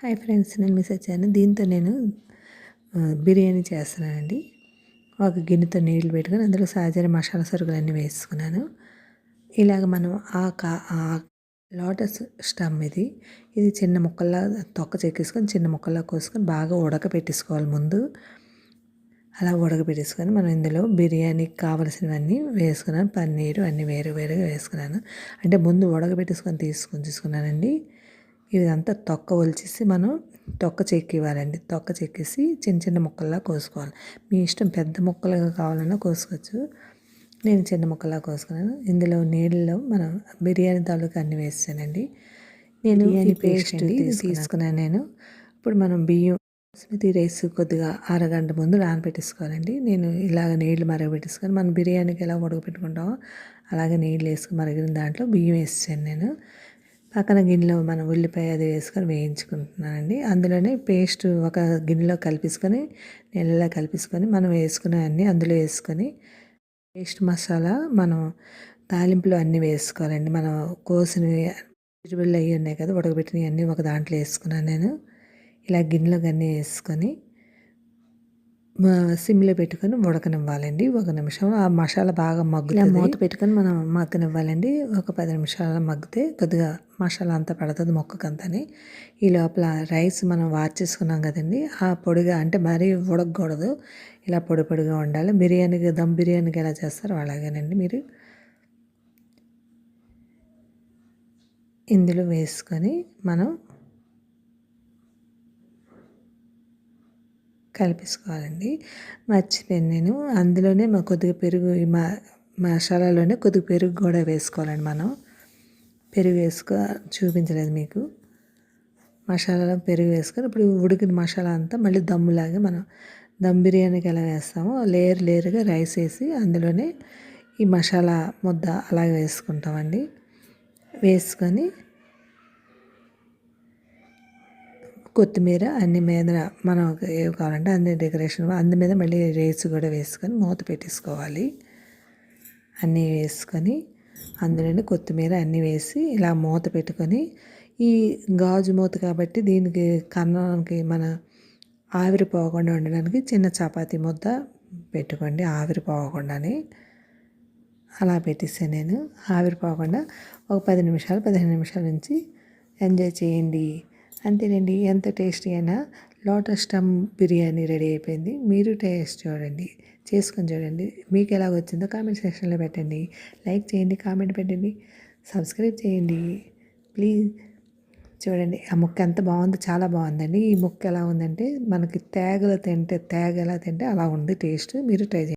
Hi friends, నేను miss వచ్చాను. దీంతో నేను బిర్యానీ చేస్తున్నానండి. ఒక గిన్నెతో నీళ్ళు పెట్టుకొని అందులో సహజర మసాలా సరుకులన్నీ వేసుకున్నాను. ఇలాగ మనం ఆ లోటస్ స్టమ్ ఇది చిన్న ముక్కల్లా తొక్క చెక్కేసుకొని చిన్న ముక్కల్లా కోసుకొని బాగా ఉడకపెట్టేసుకోవాలి ముందు. అలా ఉడకపెట్టేసుకొని మనం ఇందులో బిర్యానీకి కావలసినవన్నీ వేసుకున్నాను. పన్నీరు అన్నీ వేరు వేరుగా వేసుకున్నాను. అంటే ముందు ఉడకపెట్టేసుకొని తీసుకున్నానండి. ఇదంతా తొక్క ఒలిచేసి మనం తొక్క చెక్కివ్వాలండి. తొక్క చెక్కేసి చిన్న చిన్న ముక్కల్లా కోసుకోవాలి. మీ ఇష్టం, పెద్ద ముక్కలుగా కావాలన్నా కోసుకోవచ్చు. నేను చిన్న ముక్కల్లా కోసుకున్నాను. ఇందులో నీళ్ళలో మనం బిర్యానీ తాలూకు అన్నీ వేసానండి. నేను ఈ పేస్ట్ తీసుకున్నాను నేను. ఇప్పుడు మనం బియ్యం బాస్మతి రైస్ కొద్దిగా అరగంట ముందు నానబెట్టేసుకోవాలండి. నేను ఇలాగ నీళ్లు మరగబెట్టేసుకొని మనం బిర్యానీకి ఎలా ఉడకపెట్టుకుంటామో అలాగే నీళ్ళు వేసుకొని మరిగిన దాంట్లో బియ్యం వేసాను నేను. పక్కన గిన్నెలో మనం ఉల్లిపాయ అది వేసుకొని వేయించుకుంటున్నానండి. అందులోనే పేస్ట్ ఒక గిన్నెలో కలిపేసుకొని నెలలా కలిపేసుకొని మనం వేసుకునే అన్నీ అందులో వేసుకొని పేస్ట్ మసాలా మనం తాలింపులో అన్నీ వేసుకోవాలండి. మనం కోసినవి చిరుబిళ్ళు అవి ఉన్నాయి కదా, ఉడకబెట్టినవి అన్నీ ఒక దాంట్లో వేసుకున్నాను నేను. ఇలా గిన్నెలోకి అన్నీ వేసుకొని సిమ్లో పెట్టుకొని ఉడకనివ్వాలండి. 1 నిమిషం ఆ మసాలా బాగా మగ్గుతుంది. ఇలా మూత పెట్టుకొని మనం మగ్గనివ్వాలండి. ఒక 10 నిమిషాలు మగ్గితే కొద్దిగా మసాలా అంతా పడుతుంది మొక్కకంతని. ఈ లోపల రైస్ మనం వార్చేసుకున్నాం కదండి, ఆ పొడిగా అంటే మరీ ఉడకకూడదు, ఇలా పొడి పొడిగా ఉండాలి. బిర్యానీకి దమ్ బిర్యానీకి ఎలా చేస్తారో అలాగేనండి మీరు ఇందులో వేసుకొని మనం కలిపేసుకోవాలండి. మర్చిపోయాను నేను, అందులోనే కొద్దిగా పెరుగు మసాలాలోనే కొద్దిగా పెరుగు కూడా వేసుకోవాలండి. మనం పెరుగు చూపించలేదు మీకు. మసాలాలో పెరుగు వేసుకొని ఇప్పుడు ఉడికిన మసాలా అంతా మళ్ళీ దమ్ములాగా మనం దమ్ బిర్యానీకి ఎలా వేస్తామో లేయర్గా రైస్ వేసి అందులోనే ఈ మసాలా ముద్ద అలాగే వేసుకుంటామండి. వేసుకొని కొత్తిమీర అన్ని మీద మనం ఏవి కావాలంటే అన్ని డెకరేషన్ అందు మీద మళ్ళీ రైస్ కూడా వేసుకొని మూత పెట్టేసుకోవాలి. అన్నీ వేసుకొని అందులోనే కొత్తిమీర అన్నీ వేసి ఇలా మూత పెట్టుకొని, ఈ గాజు మూత కాబట్టి దీనికి కన్నానికి మన ఆవిరి పోకుండా ఉండడానికి చిన్న చపాతీ ముద్ద పెట్టుకోండి, ఆవిరి పోకుండానే. అలా పెట్టేసాను నేను. ఆవిరి పోకుండా ఒక 10 నిమిషాలు 15 నిమిషాల నుంచి ఎంజాయ్ చేయండి. అంతేనండి, ఎంత టేస్టీ అయినా లోటస్ స్టమ్ బిర్యానీ రెడీ అయిపోయింది. మీరు టేస్ట్ చేసుకొని చూడండి. మీకు ఎలా వచ్చిందో కామెంట్ సెక్షన్లో పెట్టండి. లైక్ చేయండి, కామెంట్ పెట్టండి, సబ్స్క్రైబ్ చేయండి ప్లీజ్. చూడండి ఆ ముక్క ఎంత బాగుందో, చాలా బాగుందండి. ఈ ముక్క ఎలా ఉందంటే మనకి తేగ ఎలా తింటే అలా ఉంది టేస్ట్. మీరు ట్రై చేయండి.